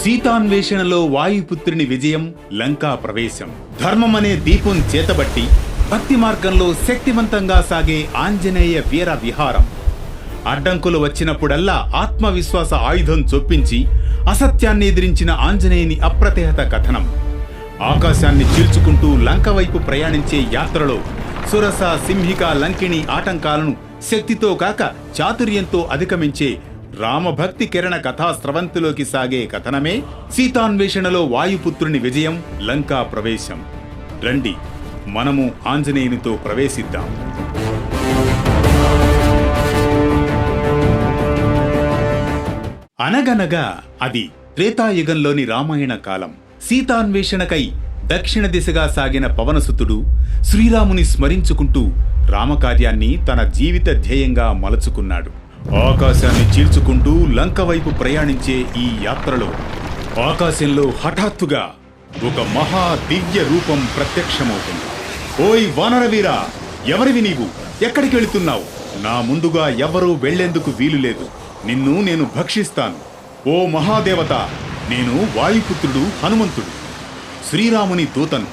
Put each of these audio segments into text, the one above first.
సీతాన్వేషణలో వాయుపుత్రుని విజయం, లంకా ప్రవేశం. ధర్మమనే దీపం చేతబట్టి భక్తి మార్గంలో శక్తివంతంగా సాగే ఆంజనేయ వీర విహారం. అడ్డంకులు వచ్చినప్పుడల్లా ఆత్మవిశ్వాస ఆయుధం చొప్పించి అసత్యాన్ని ఎదిరించిన ఆంజనేయుని అప్రతిహత కథనం. ఆకాశాన్ని చీల్చుకుంటూ లంక వైపు ప్రయాణించే యాత్రలో సురస, సింహిక, లంకిణి ఆటంకాలను శక్తితో కాక చాతుర్యంతో అధిగమించే రామభక్తి కిరణ కథా స్రవంతిలోకి సాగే కథనమే సీతాన్వేషణలో వాయుపుత్రుని విజయం, లంకా ప్రవేశం. రండి, మనము ఆంజనేయునితో ప్రవేశిద్దాం. అనగనగా అది త్రేతాయుగంలోని రామాయణ కాలం. సీతాన్వేషణకై దక్షిణ దిశగా సాగిన పవనసుతుడు శ్రీరాముని స్మరించుకుంటూ రామకార్యాన్ని తన జీవిత ధ్యేయంగా మలుచుకున్నాడు. ఆకాశాన్ని చీల్చుకుంటూ లంక వైపు ప్రయాణించే ఈ యాత్రలో ఆకాశంలో హఠాత్తుగా ఒక మహా దివ్య రూపం ప్రత్యక్షమవుతుంది. ఓయ్ వానరవీరా, ఎవరివి నీవు? ఎక్కడికి వెళుతున్నావు? నా ముందుగా ఎవరూ వెళ్లేందుకు వీలులేదు. నిన్ను నేను భక్షిస్తాను. ఓ మహాదేవత, నేను వాయుపుత్రుడు హనుమంతుడు, శ్రీరాముని దూతను.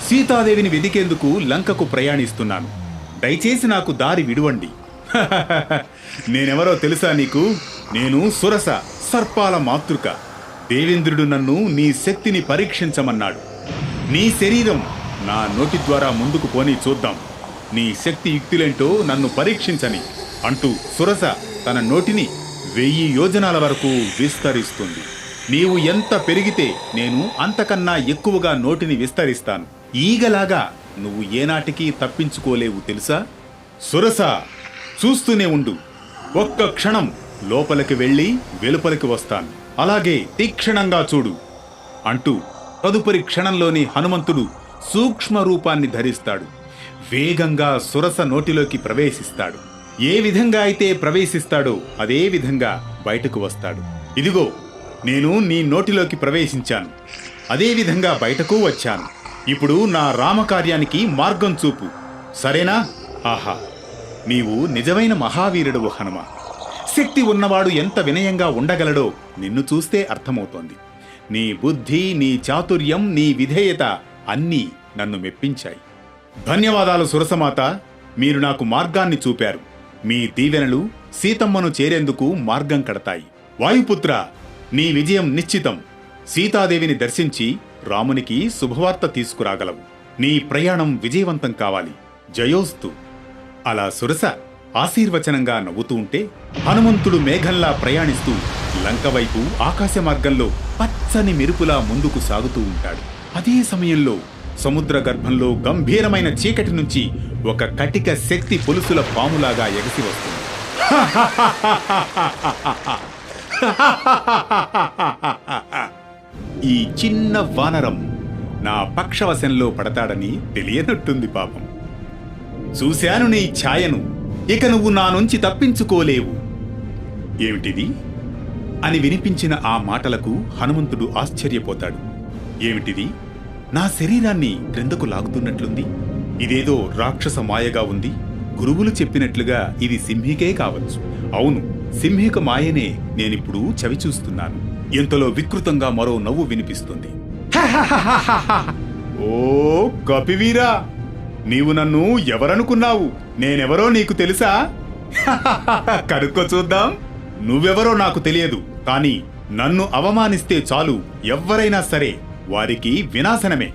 సీతాదేవిని వెదికేందుకు లంకకు ప్రయాణిస్తున్నాను. దయచేసి నాకు దారి విడువండి. నేనెవరో తెలుసా నీకు? నేను సురస, సర్పాల మాతృక. దేవేంద్రుడు నన్ను నీ శక్తిని పరీక్షించమన్నాడు. నీ శరీరం నా నోటి ద్వారా ముందుకు పోని చూద్దాం. నీ శక్తి యుక్తులేంటో నన్ను పరీక్షించని అంటూ సురస తన నోటిని 1000 యోజనాల వరకు విస్తరిస్తుంది. నీవు ఎంత పెరిగితే నేను అంతకన్నా ఎక్కువగా నోటిని విస్తరిస్తాను. ఈగలాగా నువ్వు ఏనాటికి తప్పించుకోలేవు తెలుసా? సురస, చూస్తూనే ఉండు. ఒక్క క్షణం లోపలికి వెళ్ళి వెలుపలికి వస్తాను. అలాగే తీక్షణంగా చూడు అంటూ తదుపరి క్షణంలోని హనుమంతుడు సూక్ష్మ రూపాన్ని ధరిస్తాడు. వేగంగా సురస నోటిలోకి ప్రవేశిస్తాడు. ఏ విధంగా అయితే ప్రవేశిస్తాడో అదే విధంగా బయటకు వస్తాడు. ఇదిగో, నేను నీ నోటిలోకి ప్రవేశించాను, అదే విధంగా బయటకు వచ్చాను. ఇప్పుడు నా రామకార్యానికి మార్గం చూపు, సరేనా? ఆహా, నీవు నిజమైన మహావీరుడు హనుమ. శక్తి ఉన్నవాడు ఎంత వినయంగా ఉండగలడో నిన్ను చూస్తే అర్థమవుతోంది. నీ బుద్ధి, నీ చాతుర్యం, నీ విధేయత అన్నీ నన్ను మెప్పించాయి. ధన్యవాదాలు సురసమాత, మీరు నాకు మార్గాన్ని చూపారు. మీ దీవెనలు సీతమ్మను చేరేందుకు మార్గం కడతాయి. వాయుపుత్ర, నీ విజయం నిశ్చితం. సీతాదేవిని దర్శించి రామునికి శుభవార్త తీసుకురాగలవు. నీ ప్రయాణం విజయవంతం కావాలి. జయోస్తు. అలా సురస ఆశీర్వచనంగా నవ్వుతూ ఉంటే హనుమంతుడు మేఘంలా ప్రయాణిస్తూ లంక వైపు ఆకాశ మార్గంలో పచ్చని మెరుపులా ముందుకు సాగుతూ ఉంటాడు. అదే సమయంలో సముద్ర గర్భంలో గంభీరమైన చీకటి నుంచి ఒక కటిక శక్తి పొలుసుల పాములాగా ఎగసి వస్తుంది. ఈ చిన్న వానరం నా పక్షవశంలో పడతాడని తెలియనట్టుంది పాపం. చూశాను నీ ఛాయను, ఇక నువ్వు నా నుంచి తప్పించుకోలేవు. ఏమిటిది అని వినిపించిన ఆ మాటలకు హనుమంతుడు ఆశ్చర్యపోతాడు. ఏమిటిది? నా శరీరాన్ని క్రిందకు లాగుతున్నట్లుంది. ఇదేదో రాక్షస మాయగా ఉంది. గురువులు చెప్పినట్లుగా ఇది సింహికే కావచ్చు. అవును, సింహిక మాయనే నేనిప్పుడు చవిచూస్తున్నాను. ఇంతలో వికృతంగా మరో నవ్వు వినిపిస్తుంది. ఓ కపివీరా, నీవు నన్ను ఎవరనుకున్నావు? నేనెవరో నీకు తెలుసా? కనుక్కో చూద్దాం. నువ్వెవరో నాకు తెలియదు, కాని నన్ను అవమానిస్తే చాలు, ఎవ్వరైనా సరే వారికి వినాశనమే.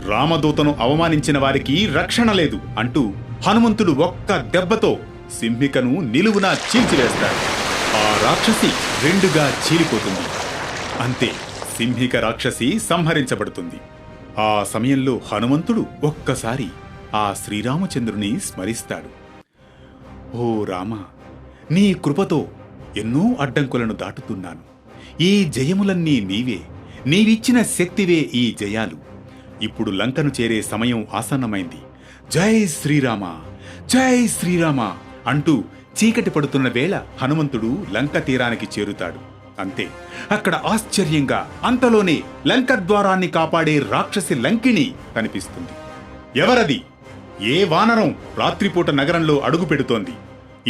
రామదూతను అవమానించిన వారికి రక్షణ లేదు అంటూ హనుమంతుడు ఒక్క దెబ్బతో సింహికను నిలువునా చీల్చివేస్తాడు. ఆ రాక్షసి రెండుగా చీలిపోతుంది. అంతే, సింహిక రాక్షసి సంహరించబడుతుంది. ఆ సమయంలో హనుమంతుడు ఒక్కసారి ఆ శ్రీరామచంద్రుని స్మరిస్తాడు. ఓ రామ, నీ కృపతో ఎన్నో అడ్డంకులను దాటుతున్నాను. ఈ జయములన్నీ నీవే, నీవిచ్చిన శక్తివే ఈ జయాలు. ఇప్పుడు లంకను చేరే సమయం ఆసన్నమైంది. జై శ్రీరామ, జై శ్రీరామ అంటూ చీకటి పడుతున్న వేళ హనుమంతుడు లంక తీరానికి చేరుతాడు. అంతే, అక్కడ ఆశ్చర్యంగా అంతలోనే లంక ద్వారాన్ని కాపాడే రాక్షసి లంకిణి కనిపిస్తుంది. ఎవరది? ఏ వానరం రాత్రిపూట నగరంలో అడుగు పెడుతోంది?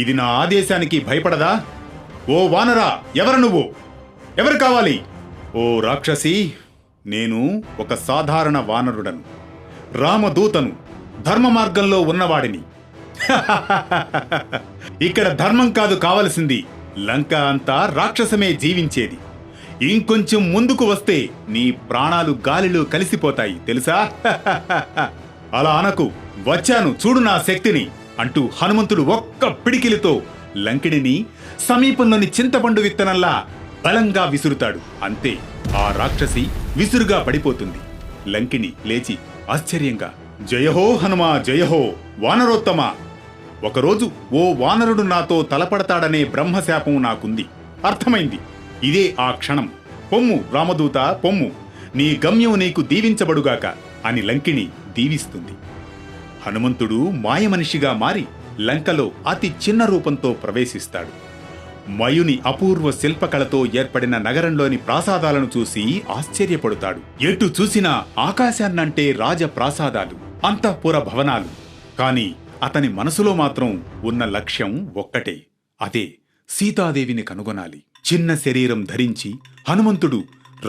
ఇది నా ఆదేశానికి భయపడదా? ఓ వానరా, ఎవరు నువ్వు? ఎవరు కావాలి? ఓ రాక్షసి, నేను ఒక సాధారణ వానరుడను, రామదూతను, ధర్మ మార్గంలో ఉన్నవాడిని. ఇక్కడ ధర్మం కాదు కావలసింది, లంక అంతా రాక్షసమే జీవించేది. ఇంకొంచెం ముందుకు వస్తే నీ ప్రాణాలు గాలిలో కలిసిపోతాయి తెలుసా? అలా అనకు, వచ్చాను చూడు నా శక్తిని అంటూ హనుమంతుడు ఒక్క పిడికిలితో లంకిడిని సమీపంలోని చింతపండు విత్తనంలా బలంగా విసురుతాడు. అంతే, ఆ రాక్షసి విసురుగా పడిపోతుంది. లంకిని లేచి ఆశ్చర్యంగా, జయహో హనుమా, జయహో వానరోత్తమ! ఒకరోజు ఓ వానరుడు నాతో తలపడతాడనే బ్రహ్మశాపం నాకుంది. అర్థమైంది. ఇదే ఆ క్షణం. పొమ్ము రామదూత, పొమ్ము, నీ గమ్యం నీకు దీవించబడుగాక అని లంకిని దీవిస్తుంది. హనుమంతుడు మాయమనిషిగా మారి లంకలో అతి చిన్న రూపంతో ప్రవేశిస్తాడు. మయుని అపూర్వ శిల్పకళతో ఏర్పడిన నగరంలోని ప్రాసాదాలను చూసి ఆశ్చర్యపడుతాడు. ఎటు చూసినా ఆకాశాన్నంటే రాజప్రాసాదాలు, అంతఃపుర భవనాలు. కాని అతని మనసులో మాత్రం ఉన్న లక్ష్యం ఒక్కటే, అదే సీతాదేవిని కనుగొనాలి. చిన్న శరీరం ధరించి హనుమంతుడు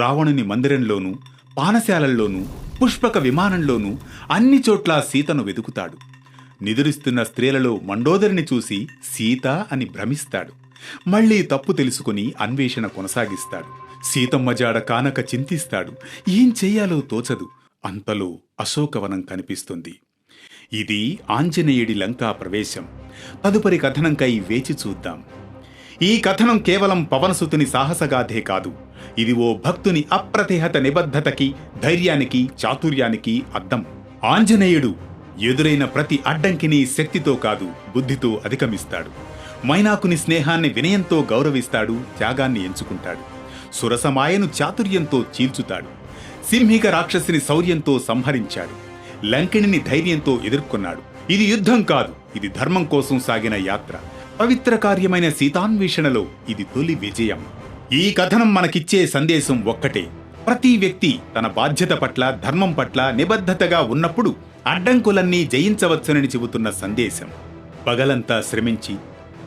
రావణుని మందిరంలోనూ, పానశాలల్లోనూ, పుష్పక విమానంలోనూ అన్ని చోట్ల సీతను వెతుకుతాడు. నిదురిస్తున్న స్త్రీలలో మండోదరిని చూసి సీత అని భ్రమిస్తాడు. మళ్లీ తప్పు తెలుసుకుని అన్వేషణ కొనసాగిస్తాడు. సీతమ్మ జాడ కానక చింతిస్తాడు. ఏం చెయ్యాలో తోచదు. అంతలో అశోకవనం కనిపిస్తుంది. ఇది ఆంజనేయుడి లంకా ప్రవేశం. తదుపరి కథనంకై వేచి చూద్దాం. ఈ కథనం కేవలం పవనసుతుని సాహసగాథే కాదు, ఇది ఓ భక్తుని అప్రతిహత నిబద్ధతకి, ధైర్యానికి, చాతుర్యానికి అద్దం. ఆంజనేయుడు ఎదురైన ప్రతి అడ్డంకిని శక్తితో కాదు, బుద్ధితో అధిగమిస్తాడు. మైనాకుని స్నేహాన్ని వినయంతో గౌరవిస్తాడు, త్యాగాన్ని ఎంచుకుంటాడు. సురసమాయను చాతుర్యంతో చీల్చుతాడు. సింహిక రాక్షసిని శౌర్యంతో సంహరించాడు. లంకిణిని ధైర్యంతో ఎదుర్కొన్నాడు. ఇది యుద్ధం కాదు, ఇది ధర్మం కోసం సాగిన యాత్ర. పవిత్ర కార్యమైన సీతాన్వేషణలో ఇది తొలి విజయం. ఈ కథనం మనకిచ్చే సందేశం ఒక్కటే, ప్రతి వ్యక్తి తన బాధ్యత పట్ల, ధర్మం పట్ల నిబద్ధతగా ఉన్నప్పుడు అడ్డంకులన్నీ జయించవచ్చునని చెబుతున్న సందేశం. పగలంతా శ్రమించి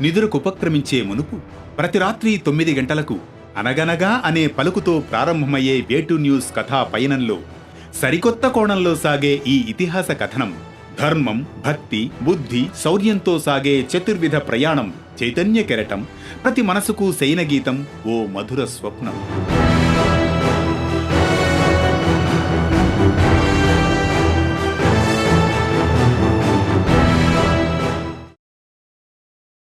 నిదురుకుపక్రమించే మునుపు ప్రతి రాత్రి 9 గంటలకు అనగనగా అనే పలుకుతో ప్రారంభమయ్యే వేటు న్యూస్ కథా పయనంలో సరికొత్త కోణంలో సాగే ఈ ఇతిహాస కథనం ధర్మం, భక్తి, బుద్ధి, శౌర్యంతో సాగే చతుర్విధ ప్రయాణం చైతన్య కెరటం, ప్రతి మనసుకు శయనగీతం, ఓ మధుర స్వప్నం.